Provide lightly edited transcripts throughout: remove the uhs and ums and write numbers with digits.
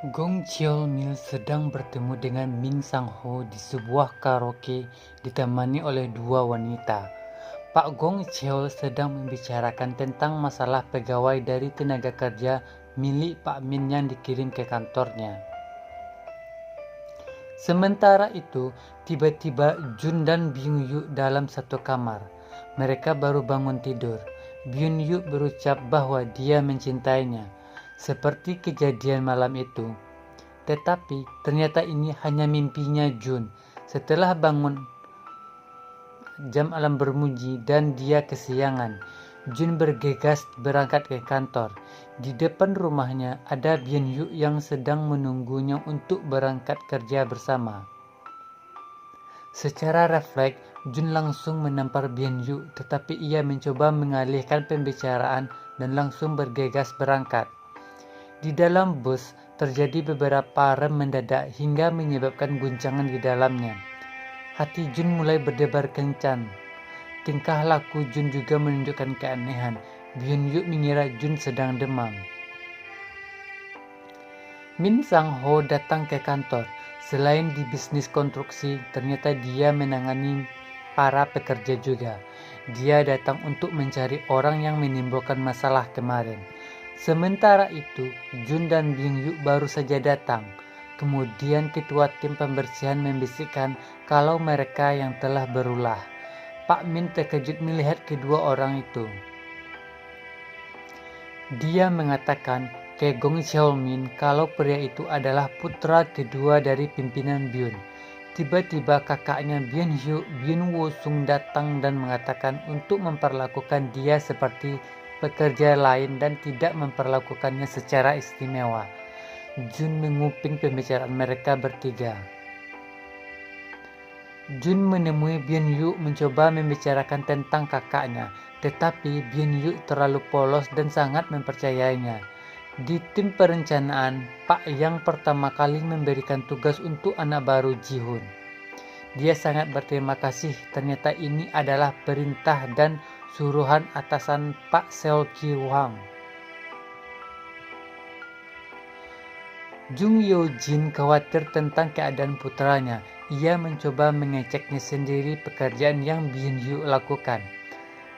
Gong Cheol-mil sedang bertemu dengan Min Sang-ho di sebuah karaoke ditemani oleh dua wanita. Pak Gong Cheol sedang membicarakan tentang masalah pegawai dari tenaga kerja milik Pak Min yang dikirim ke kantornya. Sementara itu, tiba-tiba Jun dan Byung Yu dalam satu kamar. Mereka baru bangun tidur. Byung Yu berucap bahwa dia mencintainya, seperti kejadian malam itu. Tetapi ternyata ini hanya mimpinya Jun. Setelah bangun, jam alarm berbunyi dan dia kesiangan. Jun bergegas berangkat ke kantor. Di depan rumahnya ada Byung Yu yang sedang menunggunya untuk berangkat kerja bersama. Secara refleks, Jun langsung menampar Byung Yu, tetapi ia mencoba mengalihkan pembicaraan dan langsung bergegas berangkat. Di dalam bus, terjadi beberapa rem mendadak hingga menyebabkan guncangan di dalamnya. Hati Jun mulai berdebar kencang. Tingkah laku Jun juga menunjukkan keanehan. Byung Yu mengira Jun sedang demam. Min Sang-ho datang ke kantor. Selain di bisnis konstruksi, ternyata dia menangani para pekerja juga. Dia datang untuk mencari orang yang menimbulkan masalah kemarin. Sementara itu, Jun dan Byung Yu baru saja datang. Kemudian ketua tim pembersihan membisikkan kalau mereka yang telah berulah. Pak Min terkejut melihat kedua orang itu. Dia mengatakan ke Gong Cheol-min kalau pria itu adalah putra kedua dari pimpinan Byun. Tiba-tiba kakaknya Byun Hyu, Byun Wo-sung datang dan mengatakan untuk memperlakukan dia seperti pekerja lain dan tidak memperlakukannya secara istimewa. Jun menguping pembicaraan mereka bertiga. Jun menemui Byun Yu mencoba membicarakan tentang kakaknya, tetapi Byun Yu terlalu polos dan sangat mempercayainya. Di tim perencanaan, Pak yang pertama kali memberikan tugas untuk anak baru Ji-hun. Dia sangat berterima kasih, ternyata ini adalah perintah dan suruhan atasan Pak Seo Ki-hwang. Jung Yo-jin khawatir tentang keadaan putranya. Ia mencoba mengeceknya sendiri pekerjaan yang Byun Yu lakukan.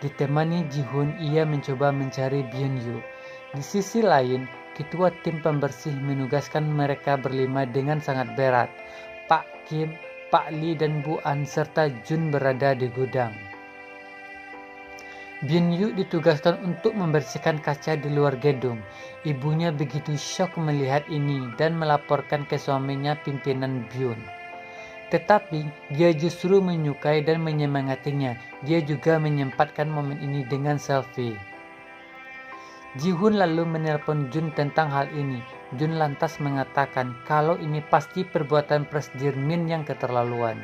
Ditemani Ji-hun, ia mencoba mencari Byun Yu. Di sisi lain, ketua tim pembersih menugaskan mereka berlima dengan sangat berat. Pak Kim, Pak Lee, dan Bu An serta Jun berada di gudang. Byun Yu ditugaskan untuk membersihkan kaca di luar gedung. Ibunya begitu syok melihat ini dan melaporkan ke suaminya pimpinan Byun. Tetapi dia justru menyukai dan menyemangatinya. Dia juga menyempatkan momen ini dengan selfie. Ji-hun lalu menelpon Jun tentang hal ini. Jun lantas mengatakan kalau ini pasti perbuatan Presidir Min yang keterlaluan.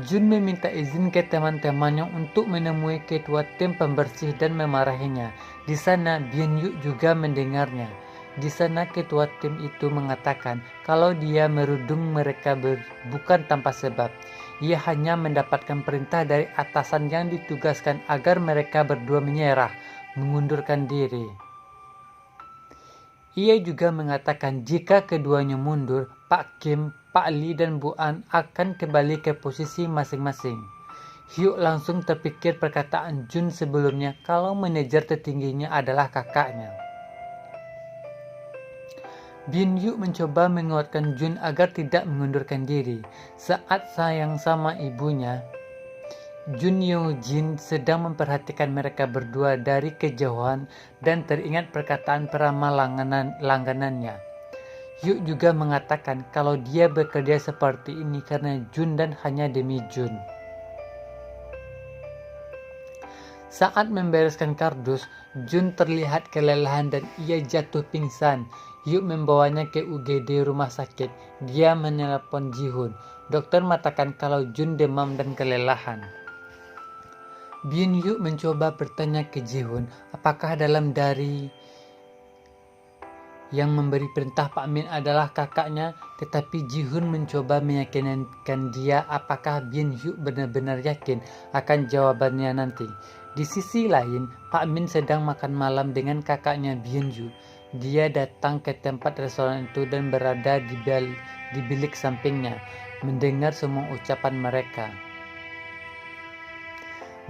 Jun meminta izin ke teman-temannya untuk menemui ketua tim pembersih dan memarahinya. Di sana Byun Yu juga mendengarnya. Di sana ketua tim itu mengatakan kalau dia merundung mereka bukan tanpa sebab. Ia hanya mendapatkan perintah dari atasan yang ditugaskan agar mereka berdua menyerah, mengundurkan diri. Ia juga mengatakan jika keduanya mundur, Pak Kim, Pak Lee, dan Bu An akan kembali ke posisi masing-masing. Hyu langsung terpikir perkataan Jun sebelumnya kalau manajer tertingginya adalah kakaknya. Byun Yu mencoba menguatkan Jun agar tidak mengundurkan diri. Saat sayang sama ibunya, Jun Yo-jin sedang memperhatikan mereka berdua dari kejauhan dan teringat perkataan peramal langganannya. Hyu juga mengatakan kalau dia bekerja seperti ini karena Jun dan hanya demi Jun. Saat membereskan kardus, Jun terlihat kelelahan dan ia jatuh pingsan. Hyu membawanya ke UGD rumah sakit. Dia menelpon Ji-hun. Dokter mengatakan kalau Jun demam dan kelelahan. Byun Yu mencoba bertanya ke Ji-hun apakah dalam dari yang memberi perintah Pak Min adalah kakaknya, tetapi Ji-hun mencoba meyakinkan dia apakah Byun Yu benar-benar yakin akan jawabannya nanti. Di sisi lain, Pak Min sedang makan malam dengan kakaknya Byun Yu. Dia datang ke tempat restoran itu dan berada di bilik sampingnya, mendengar semua ucapan mereka.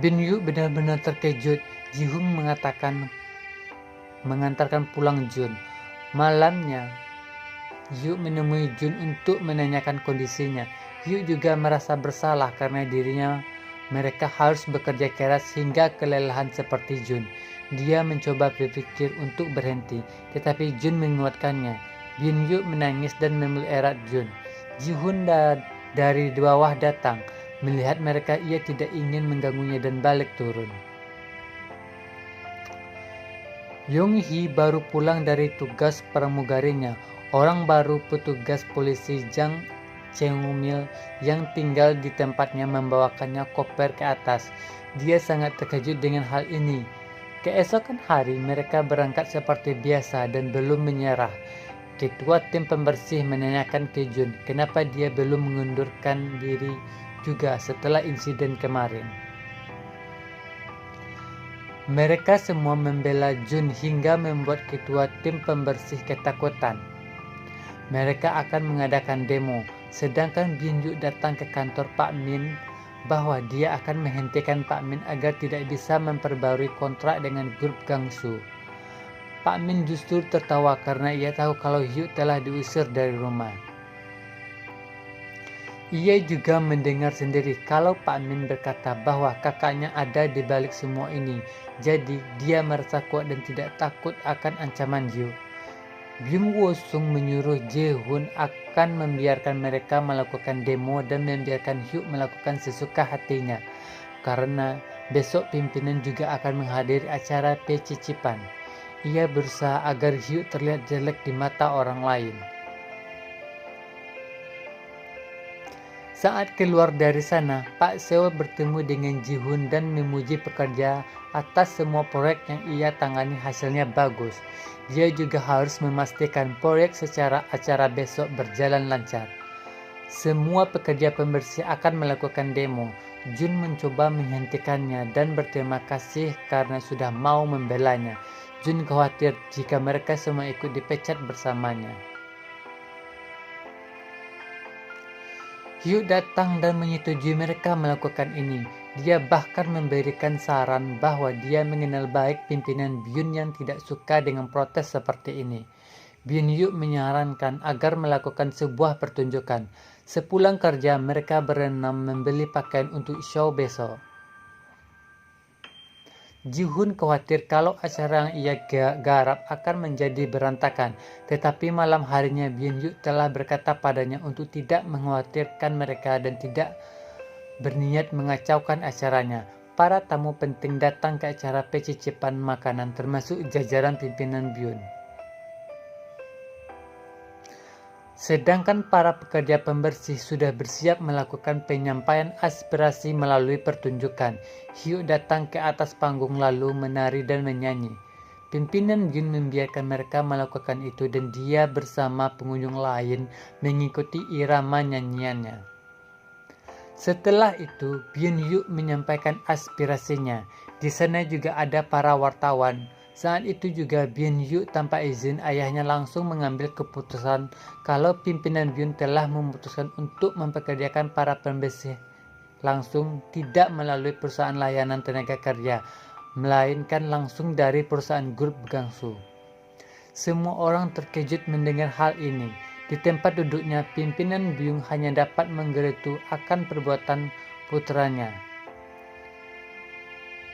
Bin Yu benar-benar terkejut. Ji-Hung mengantarkan pulang Jun. Malamnya, Yu menemui Jun untuk menanyakan kondisinya. Yu juga merasa bersalah karena mereka harus bekerja keras hingga kelelahan seperti Jun. Dia mencoba berpikir untuk berhenti, tetapi Jun menguatkannya. Bin Yu menangis dan memeluk erat Jun. Ji-Hun dari bawah datang. Melihat mereka, ia tidak ingin mengganggunya dan balik turun. Yong-hee baru pulang dari tugas pramugarinya. Orang baru petugas polisi Jang Cheung-mil yang tinggal di tempatnya membawakannya koper ke atas. Dia sangat terkejut dengan hal ini. Keesokan hari mereka berangkat seperti biasa dan belum menyerah. Ketua tim pembersih menanyakan ke Jun kenapa dia belum mengundurkan diri juga setelah insiden kemarin. Mereka semua membela Jun hingga membuat ketua tim pembersih ketakutan. Mereka akan mengadakan demo, sedangkan Bin Yu datang ke kantor Pak Min bahwa dia akan menghentikan Pak Min agar tidak bisa memperbarui kontrak dengan grup Gangsu. Pak Min justru tertawa karena ia tahu kalau Yu telah diusir dari rumah. Ia juga mendengar sendiri kalau Pak Min berkata bahwa kakaknya ada di balik semua ini. Jadi dia merasa kuat dan tidak takut akan ancaman Yu. Byung Wo Sung menyuruh Jae-hun akan membiarkan mereka melakukan demo dan membiarkan Yu melakukan sesuka hatinya. Karena besok pimpinan juga akan menghadiri acara pecicipan. Ia berusaha agar Yu terlihat jelek di mata orang lain. Saat keluar dari sana, Pak Seo bertemu dengan Ji-hun dan memuji pekerja atas semua proyek yang ia tangani hasilnya bagus. Dia juga harus memastikan proyek secara acara besok berjalan lancar. Semua pekerja pembersih akan melakukan demo. Jun mencoba menghentikannya dan berterima kasih karena sudah mau membelanya. Jun khawatir jika mereka semua ikut dipecat bersamanya. Hugh datang dan menyetujui mereka melakukan ini. Dia bahkan memberikan saran bahwa dia mengenal baik pimpinan Byun yang tidak suka dengan protes seperti ini. Byun Yu menyarankan agar melakukan sebuah pertunjukan. Sepulang kerja, mereka berenam membeli pakaian untuk show besok. Ji-hun khawatir kalau acara yang ia garap akan menjadi berantakan, tetapi malam harinya Byun Yu telah berkata padanya untuk tidak mengkhawatirkan mereka dan tidak berniat mengacaukan acaranya. Para tamu penting datang ke acara pecicipan makanan termasuk jajaran pimpinan Byun. Sedangkan para pekerja pembersih sudah bersiap melakukan penyampaian aspirasi melalui pertunjukan. Hugh datang ke atas panggung lalu menari dan menyanyi. Pimpinan Byun membiarkan mereka melakukan itu dan dia bersama pengunjung lain mengikuti irama nyanyiannya. Setelah itu, Byun Yu menyampaikan aspirasinya. Di sana juga ada para wartawan. Saat itu juga Byun Yu tanpa izin ayahnya langsung mengambil keputusan kalau pimpinan Byun telah memutuskan untuk mempekerjakan para pembersih langsung tidak melalui perusahaan layanan tenaga kerja, melainkan langsung dari perusahaan grup Gangsu. Semua orang terkejut mendengar hal ini. Di tempat duduknya, pimpinan Byun hanya dapat menggerutu akan perbuatan putranya.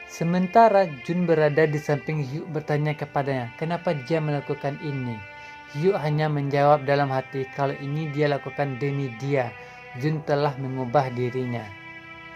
Sementara Jun berada di samping Hugh bertanya kepadanya kenapa dia melakukan ini. Hugh hanya menjawab dalam hati kalau ini dia lakukan demi dia. Jun telah mengubah dirinya.